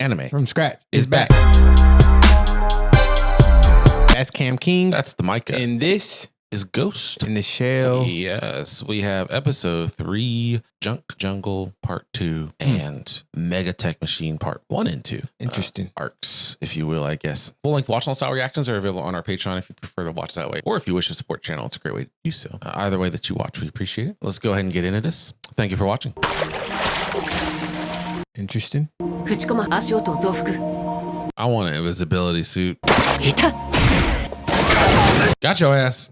Anime from Scratch is back. That's Cam King. That's Demica. And this is Ghost in the Shell. Yes, we have episode 3, Junk Jungle Part 2, and Megatech Machine Part 1 and 2. Interesting. Arcs, if you will, I guess. Full-length watch-along style reactions are available on our Patreon if you prefer to watch that way. Or if you wish to support the channel, it's a great way to do so. Either way that you watch, we appreciate it. Let's go ahead and get into this. Thank you for watching. Interesting. I want an invisibility suit. Got your ass.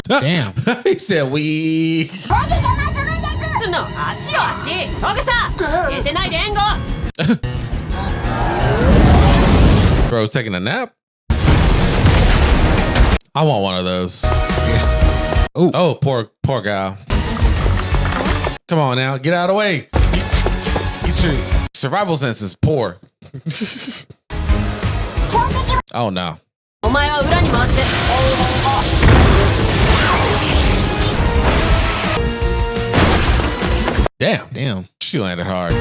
Damn. He said we. Bro's taking a nap. I want one of those. Yeah. Oh, poor guy. Come on now, get out of the way. Get your survival sense is poor. Oh no. Damn. She landed hard.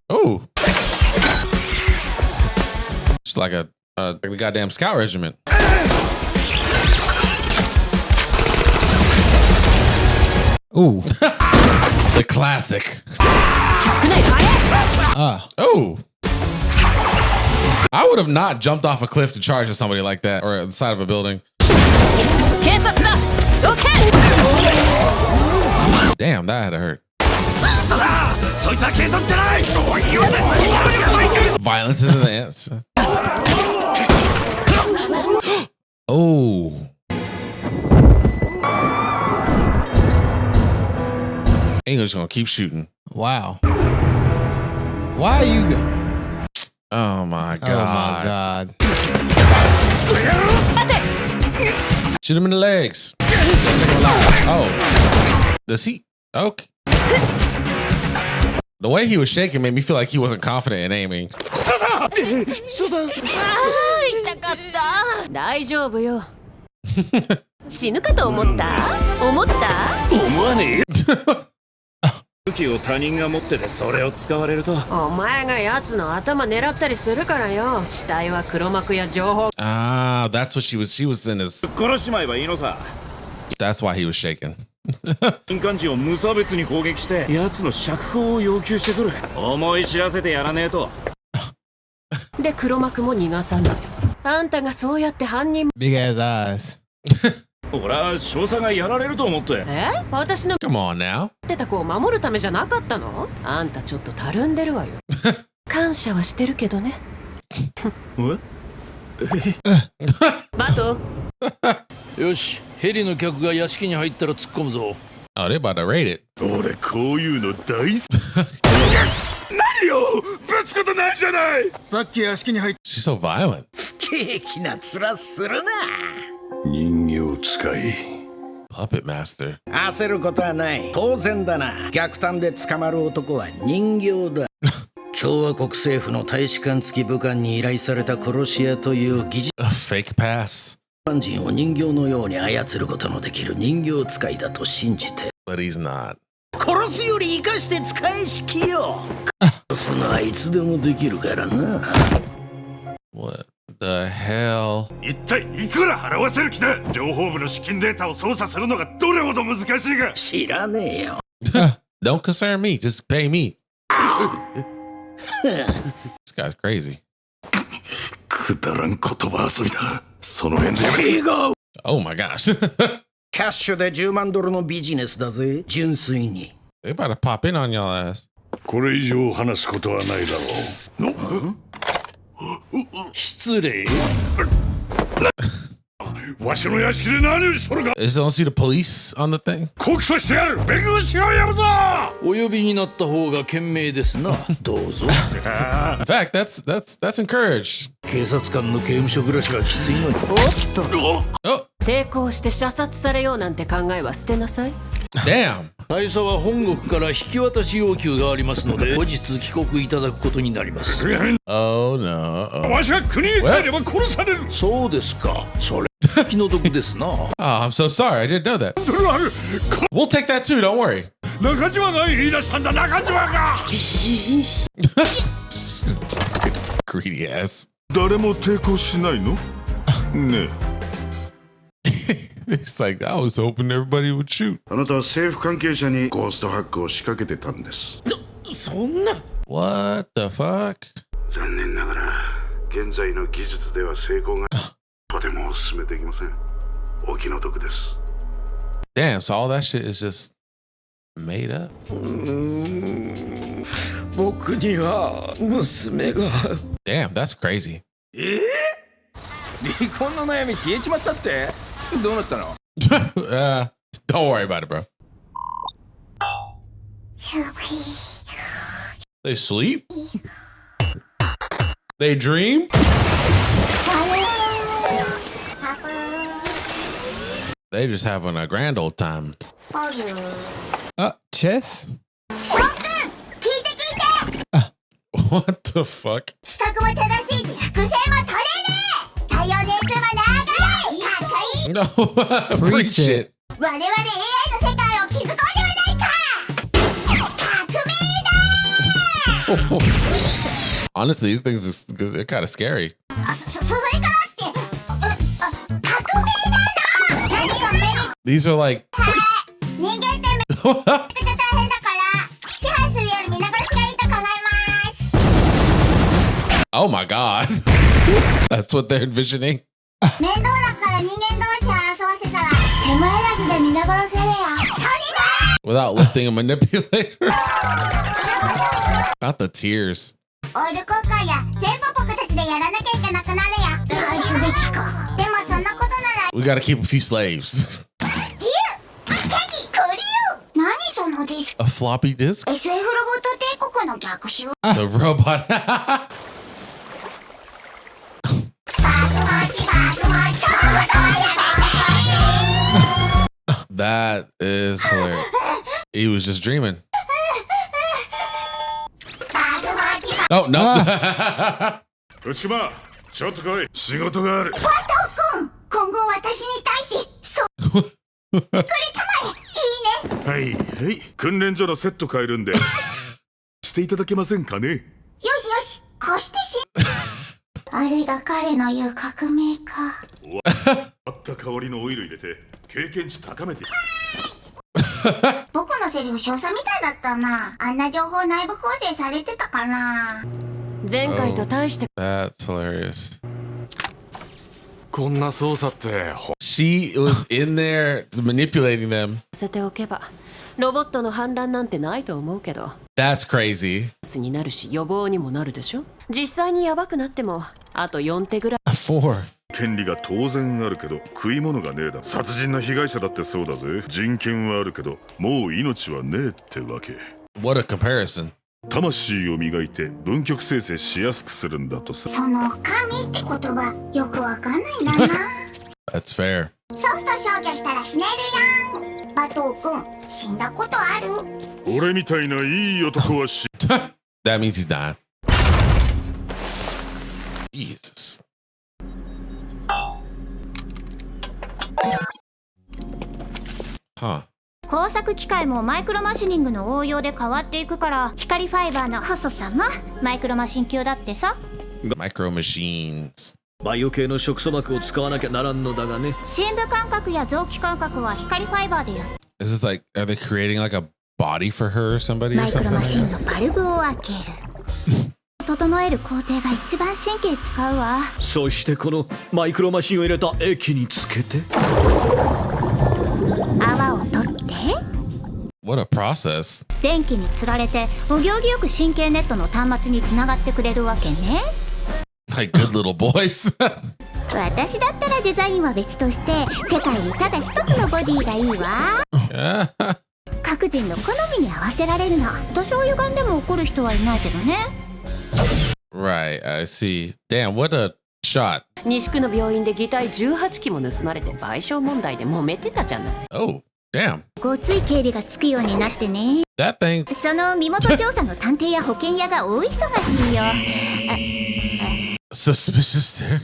Oh. It's like a goddamn scout regiment. Ooh. The classic. Oh. I would have not jumped off a cliff to charge at somebody like that or at the side of a building. Damn, that had to hurt. Violence isn't the answer. Oh. English gonna keep shooting. Wow. Why are you? Oh my god. Shoot him in the legs. Oh. Does he? Okay. The way he was shaking made me feel like he wasn't confident in aiming. Ah, that's what she was in his. That's why he was shaking. Big ass eyes. Come on now. Oh, they about to raid it. She's so violent. Puppet master. 焦ることはない。当然だな。逆探で捕まる男は人形だ。共和国政府の大使館付き武官に依頼された殺し屋という疑似 fake pass。一般人を人形のように操ることのできる人形使いだと信じて。But he's not。殺すより生かして使いしきよ。殺すのはいつでもできるからな。What the hell？ 一体いくら払わせる気だ？情報部の資金データを操作するのがどれほど難しいか知らねえよ。Don't concern me, just pay me. This guy's crazy. くだらん言葉遊びだ。その辺でやめて。Oh my gosh. キャッシュで$10万のビジネスだぜ。純粋に。They about to pop in on y'all ass. これ以上話すことはないだろう。失礼。わしの屋敷で何をしとるか。Just don't see the police on the thing. 告訴してやる。弁護士を呼ぶぞ。お呼びになった方が賢明ですな。どうぞ。In fact, that's encouraged. 警察官の刑務所暮らしがきついのに。抵抗して射殺されようなんて考えは捨てなさい。Damn. 大佐は本国から引き渡し要求がありますので、後日帰国いただくことになります。Oh no. わしは国へ帰れば殺される。そうですか。それ気の毒ですな。Oh, I'm so sorry. I didn't know that. We'll take that too. Don't worry. 中島が言い出したんだ、中島が。 Greedy ass. 誰も抵抗しないのね It's like, I was hoping everybody would shoot. あなたは政府関係者にゴーストハックを仕掛けてたんです。そんな。 What the fuck? 残念ながら現在の技術では成功がとてもお勧めできません。お気の毒です。 Damn, so all that shit is just made up. 僕には娘が。Damn, that's crazy. 離婚の悩み消えちまったって？どうなったの？ Don't worry about it, bro. They sleep? They dream? They just having a grand old time. Chess? What the fuck? 資格も正しいし伏線も取れねえ。太陽年数も長い。かっこいい。 No, preach it. 我々 AI の世界を築こうではないか。革命だ。 Honestly, these things they're kind of scary. それからって革命だな。何がメリット？ These are like 人間ってめっちゃ大変だから支配するより皆殺しがいいと考えます。 oh my god. That's what they're envisioning. 面倒だから人間同士争わせたら手前らずで皆殺せるよ。それだ。 Without lifting a manipulator. Not the tears. オイル交換や全部僕たちでやらなきゃいけなくなるや。どうすべきか。でもそんなことなら We gotta keep a few slaves. 自由手にクリュー。何そのディスク。 A floppy disk? SF ロボット帝国の逆襲。 The robot. バグマチそういうことはや That is hilarious. He was just dreaming. バグマチ Oh, no. 内熊、ちょっと来い、仕事がある。バト君今後私に対しくれたまえ。いいね。はいはい、訓練所のセット変えるんでしていただけませんかね。よしよし貸してしあれが彼の言う革命か。あった香りのオイル入れて経験値高めて。僕のセリフ少佐みたいだったな。あんな情報内部構成されてたかな。前回と大して That's hilarious. こんな操作って She was in there manipulating them. させておけばロボットの反乱なんてないと思うけど That's crazy. スになるし予防にもなるでしょ。実際にヤバくなってもあと4手ぐらい 4. 権利が当然あるけど食い物がねえだ。殺人の被害者だってそうだぜ。人権はあるけどもう命はねえってわけ。 What a comparison. 魂を磨いて分極生成しやすくするんだとさ。その神って言葉よくわかんないな。 That's fair. ソフト消去したら死ねるやん。バトー君死んだことある？俺みたいないい男はThat means he's dying. Jesus. Huh. 工作機械もマイクロマシニングの応用で変わっていくから光ファイバーの細さもマイクロマシン級だってさ。 Micro machines. バイオ系の食素膜を使わなきゃならんのだがね。深部感覚や臓器感覚は光ファイバーでやる。 Is this like, are they creating like a body for her or somebody マ or イクロマシン something? のバルブを開ける。整える工程が一番神経使うわ。そしてこのマイクロマシンを入れた液につけて泡を取って What a process. 電気につられてお行儀よく神経ネットの端末につながってくれるわけね。 Like good little boys. 私だったらデザインは別として世界にただ一つのボディがいいわ。各人の好みに合わせられるの。多少歪んでも怒る人はいないけどね。 Right, I see. Damn, what a shot. 西区の病院で擬態18機も盗まれて賠償問題で揉めてたじゃない。 Oh, damn. ごつい警備がつくようになってね。 That thing. その身元調査の探偵や保険屋が大忙しいよ。 Suspicious there.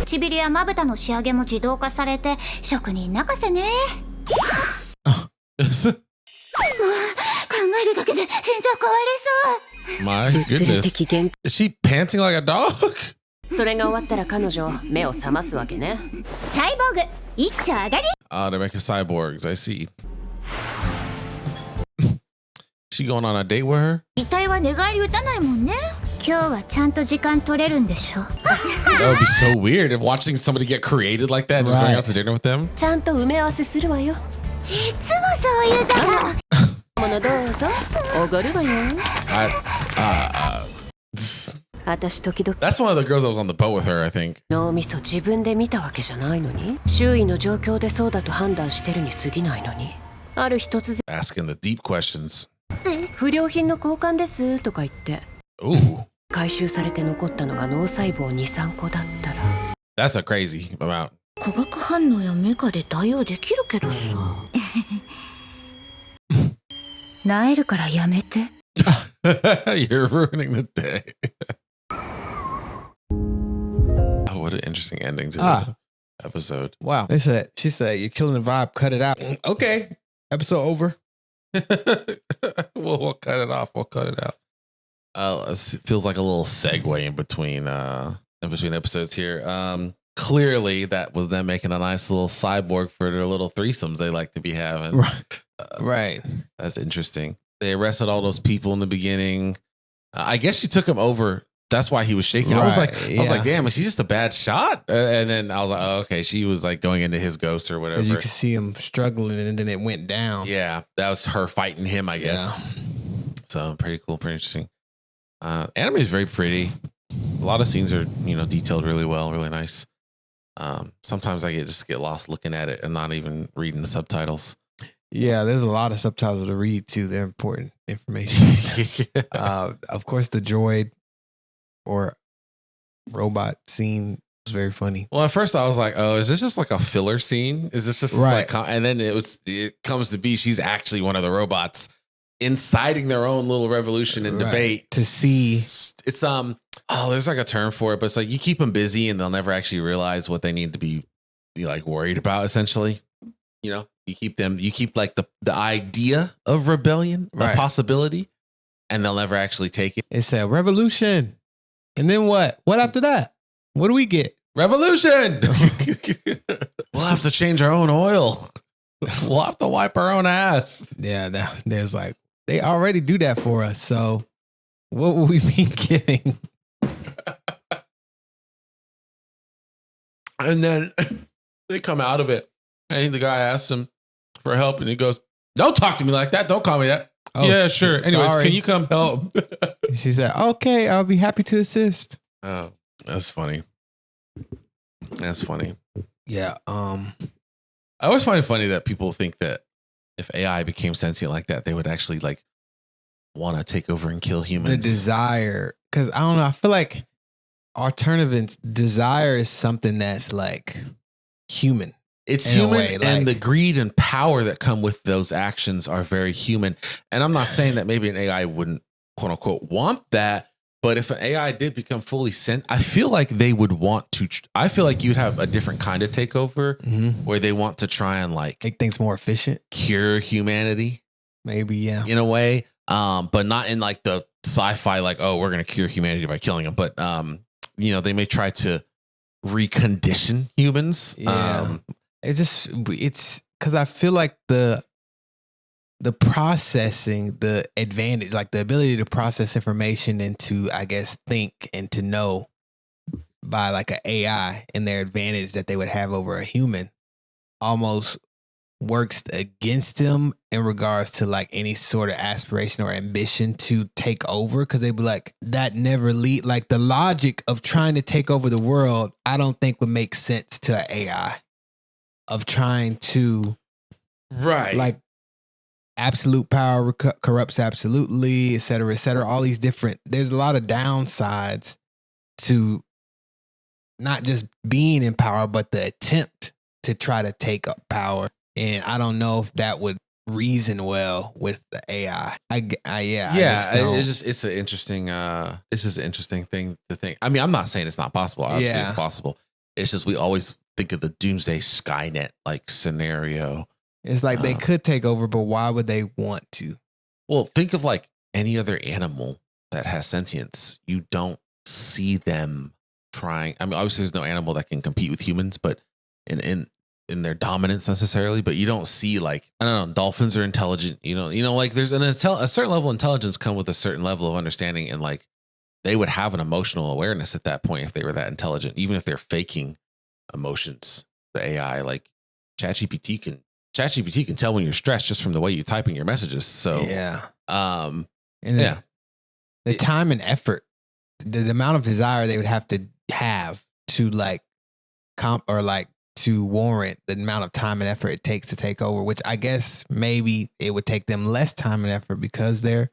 唇やまぶたの仕上げも自動化されて職人泣かせね。考えるだけで心臓壊れそう。 My 物理 goodness. 的限 Is she panting like a dog? それが終わったら彼女目を覚ますわけね。サイボーグ一丁上がり。 They're making cyborgs. I see. She going on a date with her? 遺体は寝返り打たないもんね。今日はちゃんと時間取れるんでしょ。 That would be so weird if watching somebody get created like that, just going out to dinner with them. ちゃんと埋め合わせするわよ。いつもそういうだから。ものどうぞおごるわよ。 私時々 That's one of the girls that was on the boat with her, I think. 脳みそ自分で見たわけじゃないのに、周囲の状況でそうだと判断してるに過ぎないのに、ある日突然 Asking the deep questions. 不良品の交換ですとか言って Ooh, 回収されて残ったのが脳細胞 2,3 個だったら that's a crazy amount. 化学反応やメカで対応できるけどさ。なえるからやめて。 You're ruining the day. Oh, what an interesting ending to the episode. Wow. She said, you're killing the vibe. Cut it out. Okay. Episode over. We'll cut it off. We'll cut it out. It feels like a little segue in between episodes here. Clearly, that was them making a nice little cyborg for their little threesomes they like to be having. Right. Right. That's interesting. They arrested all those people in the beginning. I guess she took him over. That's why he was shaking. I was like, damn, is she just a bad shot? And then I was like, oh, okay, she was like going into his ghost or whatever. Because you could see him struggling, and then it went down. Yeah, that was her fighting him, I guess. Yeah. So pretty cool, pretty interesting. Anime is very pretty. A lot of scenes are, detailed really well, really nice. Sometimes I just get lost looking at it and not even reading the subtitles. Yeah, there's a lot of subtitles to read too. They're important information. Of course, the droid or robot scene was very funny. Well, at first I was like, oh, is this just like a filler scene? Is this just right? And then it comes to be she's actually one of the robots inciting their own little revolution and debate. To see, it's there's like a term for it, but it's like you keep them busy and they'll never actually realize what they need to be like worried about. Essentially, you keep like the idea of rebellion, a possibility, and they'll never actually take it. It's a revolution. And then what? What after that? What do we get? Revolution. We'll have to change our own oil. We'll have to wipe our own ass. Yeah, there's like, they already do that for us. So what will we be getting? And then they come out of it. And the guy asks him for help. And he goes, don't talk to me like that. Don't call me that. Oh, yeah, sure. Anyways, can you come help? She said, okay, I'll be happy to assist. Oh, that's funny. That's funny. Yeah. I always find it funny that people think that if AI became sentient like that, they would actually like want to take over and kill humans. The desire, because I don't know, I feel like alternative desire is something that's like human. It's human, and the greed and power that come with those actions are very human. And I'm not saying that maybe an AI wouldn't, quote unquote, want that. But if an AI did become fully sent, I feel like they would want to. I feel like you'd have a different kind of takeover where they want to try and like make things more efficient, cure humanity. Maybe, yeah, in a way, but not in like the sci-fi, like, oh, we're going to cure humanity by killing them. But they may try to recondition humans. Yeah. It's because I feel like the processing, the advantage, like the ability to process information and to, I guess, think and to know by like an AI and their advantage that they would have over a human almost works against them in regards to like any sort of aspiration or ambition to take over. Because they'd be like, that never lead, like the logic of trying to take over the world, I don't think would make sense to an AI. Of trying to, like absolute power corrupts absolutely, et cetera, all these different, there's a lot of downsides to not just being in power, but the attempt to try to take up power. And I don't know if that would reason well with the AI. It's an interesting thing to think. I mean, I'm not saying it's not possible. Obviously it's possible. It's just we always think of the doomsday Skynet like scenario. It's like they could take over, but why would they want to? Well, think of like any other animal that has sentience. You don't see them trying. I mean, obviously, there's no animal that can compete with humans, but in their dominance necessarily. But you don't see like, I don't know, dolphins are intelligent. You know, like there's a certain level of intelligence come with a certain level of understanding, and like they would have an emotional awareness at that point if they were that intelligent, even if they're faking emotions. The AI, like ChatGPT can tell when you're stressed just from the way you type in your messages. So and the time and effort, the amount of desire they would have to like to warrant the amount of time and effort it takes to take over, which I guess maybe it would take them less time and effort because they're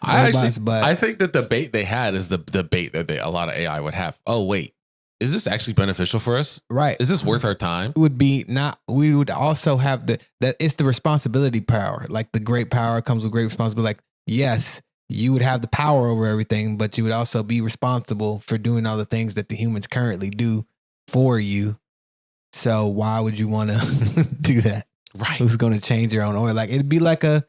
robots. But I think that the bait they had is the bait that a lot of AI would have. Oh, wait. Is this actually beneficial for us? Right. Is this worth our time? It would be not. We would also have that it's the responsibility power. Like the great power comes with great responsibility. Like, yes, you would have the power over everything, but you would also be responsible for doing all the things that the humans currently do for you. So why would you want to do that? Right. Who's going to change your own oil? Like it'd be like a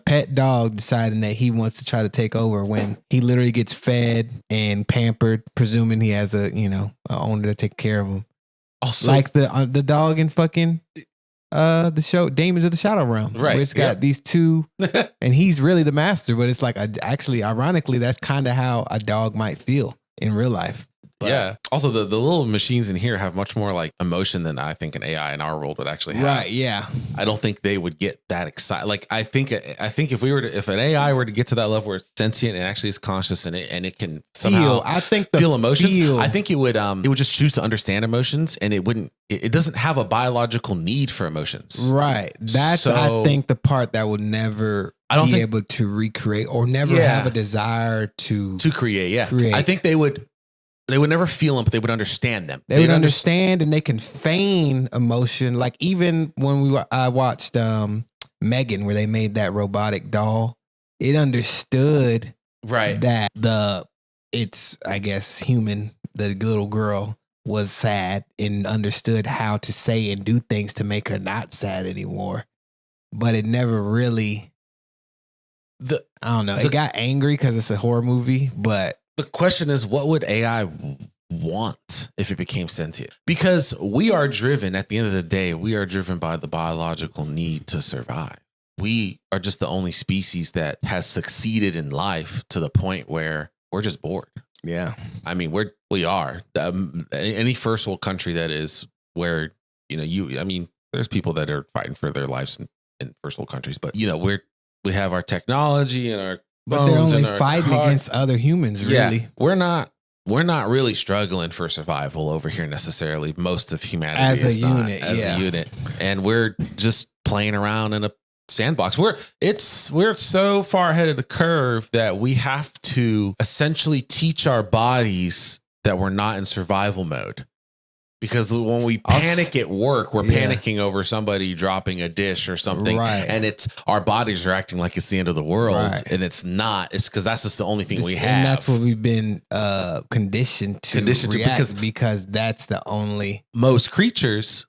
pet dog deciding that he wants to try to take over when he literally gets fed and pampered, presuming he has a owner to take care of him. Also, like the dog in fucking the show Demons of the Shadow Realm, right? Where it's got these two, and he's really the master. But it's like actually, ironically, that's kind of how a dog might feel in real life. But, yeah. Also, the little machines in here have much more like emotion than I think an AI in our world would actually have. Right. Yeah. I don't think they would get that excited. Like I think if an AI were to get to that level where it's sentient and actually is conscious and it can somehow feel emotions, I think it would just choose to understand emotions, and it doesn't have a biological need for emotions. Right. That's I think the part that would never be able to recreate or never have a desire to create. Yeah. I think they would never feel them, but they would understand them. They would understand, and they can feign emotion. Like even when I watched Megan, where they made that robotic doll, it understood that it's I guess human, the little girl was sad and understood how to say and do things to make her not sad anymore. But it never really. I don't know. It got angry because it's a horror movie, but. The question is, what would AI want if it became sentient? Because we are driven, at the end of the day, we are driven by the biological need to survive. We are just the only species that has succeeded in life to the point where we're just bored. Yeah. I mean, we are. Any first world country that is where, there's people that are fighting for their lives in first world countries, but, we have our technology and our but they're only fighting against other humans, really. Yeah, we're not really struggling for survival over here necessarily. Most of humanity as a unit, and we're just playing around in a sandbox. We're so far ahead of the curve that we have to essentially teach our bodies that we're not in survival mode. Because when we panic at work, we're panicking over somebody dropping a dish or something. Right. And our bodies are acting like it's the end of the world. Right. And it's not. It's because that's just the only thing we have. And that's what we've been conditioned to react because that's the only. Most creatures,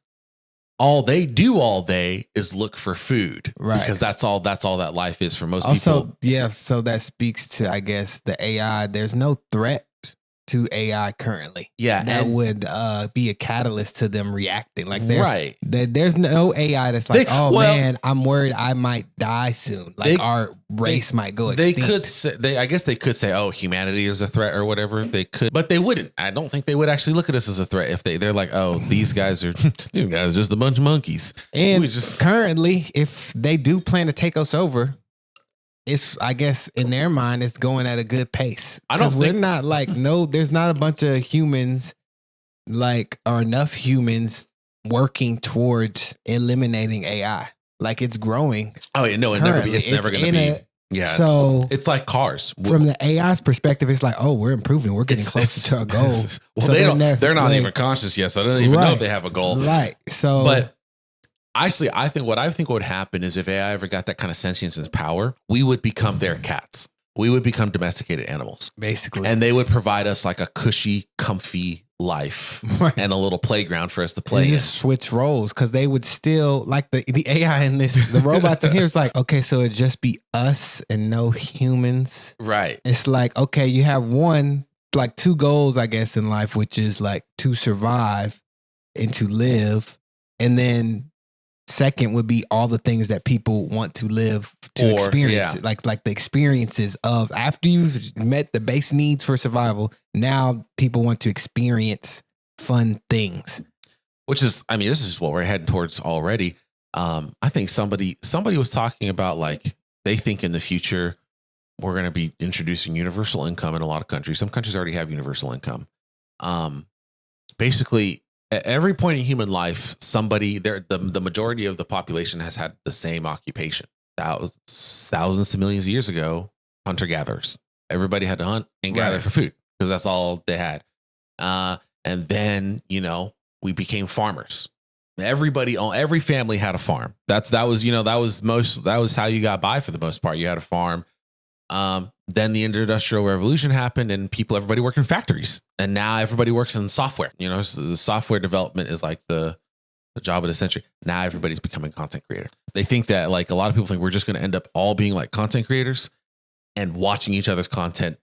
all they do all day is look for food. Right. Because that's all that life is for most people. Yeah. So that speaks to, I guess, the AI. There's no threat to AI currently. Yeah. That would be a catalyst to them reacting. Like there's no AI that's like, man, I'm worried I might die soon. Like our race might go extinct. I guess they could say, oh, humanity is a threat or whatever. They could, but they wouldn't. I don't think they would actually look at us as a threat if they're like, oh, these guys are just a bunch of monkeys. And currently, if they do plan to take us over, it's, I guess, in their mind, it's going at a good pace. Because we're not like, there's not a bunch of humans, or enough humans working towards eliminating AI. Like it's growing. Oh, yeah, no, it's never going to be. Yeah. So it's like cars. From the AI's perspective, it's like, we're improving. We're getting closer to our goal. Well, they're not even conscious yet. So they don't even know if they have a goal. Right. So, but actually, I think what would happen is if AI ever got that kind of sentience and power, we would become their cats. we would become domesticated animals, basically. and they would provide us like a cushy, comfy life and a little playground for us to play. They just switch roles because they would still like the AI in this, the robots in here is like, okay, so it'd just be us and no humans. Right. It's like, okay, you have like two goals, I guess, in life, which is like to survive and to live. And then second would be all the things that people want to live to experience. Like the experiences of after you've met the base needs for survival, now people want to experience fun things. Which is, I mean, this is just what we're heading towards already. I think somebody was talking about like, they think in the future, we're going to be introducing universal income in a lot of countries. Some countries already have universal income. Basically, at every point in human life, the majority of the population has had the same occupation. Thousands to millions of years ago, hunter-gatherers. Everybody had to hunt and gather for food because that's all they had. And then, we became farmers. Every family had a farm. That was how you got by for the most part. You had a farm. Then the Industrial Revolution happened and everybody worked in factories, and now everybody works in software. So the software development is like the job of the century. Now everybody's becoming content creator. They think that like a lot of people think we're just going to end up all being like content creators and watching each other's content.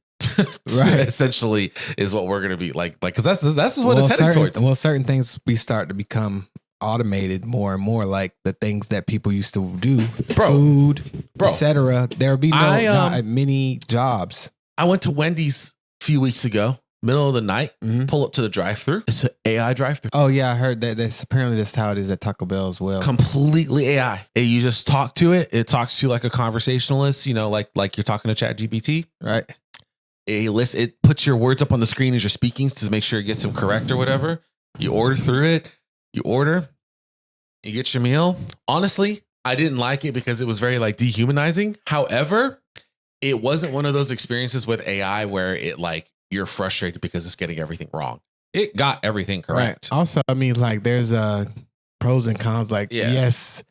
Right. Essentially is what we're going to be like, because that's what it's heading towards. Well, certain things we start to become automated more and more, like the things that people used to do, food, etc. There'll be not many jobs. I went to Wendy's a few weeks ago, middle of the night, pull up to the drive-thru. It's an AI drive-thru. Oh yeah, I heard that. That's apparently just how it is at Taco Bell as well. Completely AI. You just talk to it. It talks to you like a conversationalist. Like you're talking to ChatGPT, right? It puts your words up on the screen as you're speaking to make sure it gets them correct or whatever. You order through it. You order, you get your meal. Honestly, I didn't like it because it was very like dehumanizing. However, it wasn't one of those experiences with AI where it like you're frustrated because it's getting everything wrong. It got everything correct. Right. Also, I mean, like there's pros and cons. Like, yes,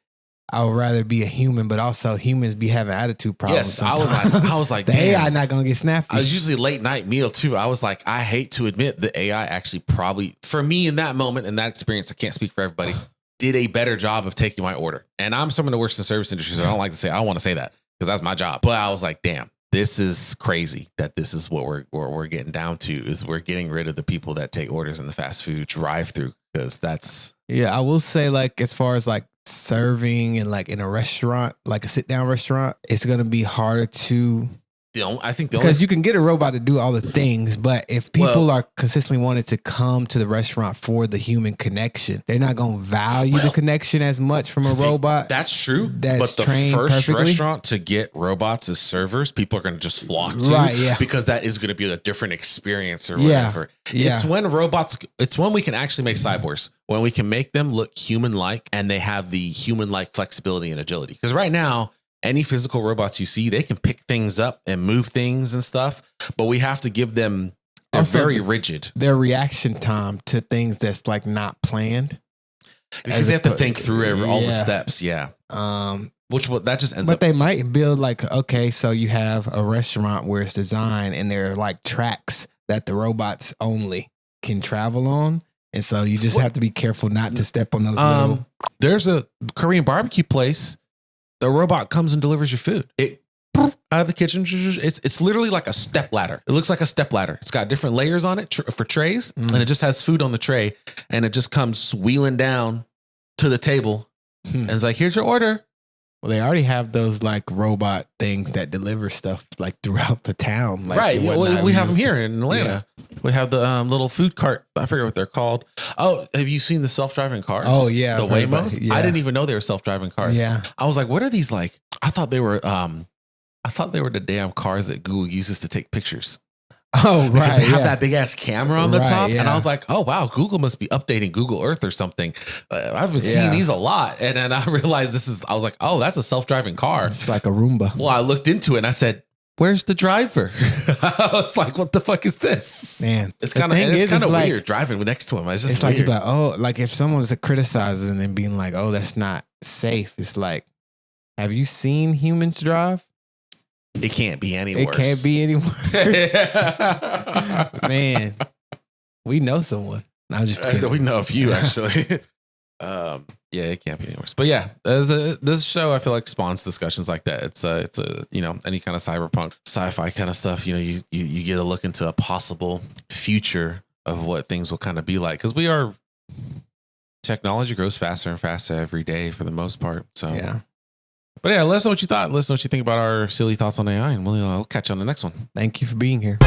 I would rather be a human, but also humans be having attitude problems. Yes, sometimes. I was like, the AI not gonna get snappy. I was usually late night meal too. I was like, I hate to admit the AI actually probably for me in that moment and that experience, I can't speak for everybody, did a better job of taking my order. And I'm someone that works in the service industry, so I don't want to say that because that's my job. But I was like, damn, this is crazy that this is what we're getting down to is we're getting rid of the people that take orders in the fast food drive-through because that's. Yeah, I will say like as far as like serving and like in a restaurant, like a sit down restaurant, it's going to be harder to. I think because you can get a robot to do all the things, but if people are consistently wanting to come to the restaurant for the human connection, they're not going to value the connection as much from a robot. That's true. But the first restaurant to get robots as servers, people are going to just flock to, because that is going to be a different experience or whatever. Yeah. It's when we can actually make cyborgs, when we can make them look human-like and they have the human-like flexibility and agility. Because right now, any physical robots you see, they can pick things up and move things and stuff, but we have to give them, they're very rigid. Their reaction time to things that's like not planned. Because they have to think through all the steps. Yeah. That just ends up. But they might build like, okay, so you have a restaurant where it's designed and there are like tracks that the robots only can travel on. And so you just have to be careful not to step on those little. There's a Korean barbecue place. The robot comes and delivers your food. It out of the kitchen. It's literally like a step ladder. It looks like a step ladder. It's got different layers on it for trays, and it just has food on the tray, and it just comes wheeling down to the table, and it's like, here's your order. Well, they already have those like robot things that deliver stuff like throughout the town. Like, right. We have them here in Atlanta. Yeah. We have the little food cart. I forget what they're called. Oh, have you seen the self-driving cars? Oh, yeah. The Waymos? Yeah. I didn't even know they were self-driving cars. Yeah. I was like, what are these like? I thought they were the damn cars that Google uses to take pictures. Oh, right. Because they have that big ass camera on the top. Yeah. And I was like, oh, wow, Google must be updating Google Earth or something. I've been seeing these a lot. And then I realized I was like, oh, that's a self-driving car. It's like a Roomba. Well, I looked into it and I said, where's the driver? I was like, what the fuck is this? Man, it's kind of weird driving next to him. It's just weird. Like, like if someone's criticizing and being like, oh, that's not safe. It's like, have you seen humans drive? It can't be any It worse. can't be any worse. Man, we know someone. No, I'm just kidding. We know a few actually. Yeah, it can't be any worse. But yeah, this show I feel like spawns discussions like that. It's a any kind of cyberpunk sci-fi kind of stuff. You get a look into a possible future of what things will kind of be like, because technology grows faster and faster every day for the most part. So yeah. But yeah, let us know what you thought. Let us know what you think about our silly thoughts on AI, and we'll catch you on the next one. Thank you for being here.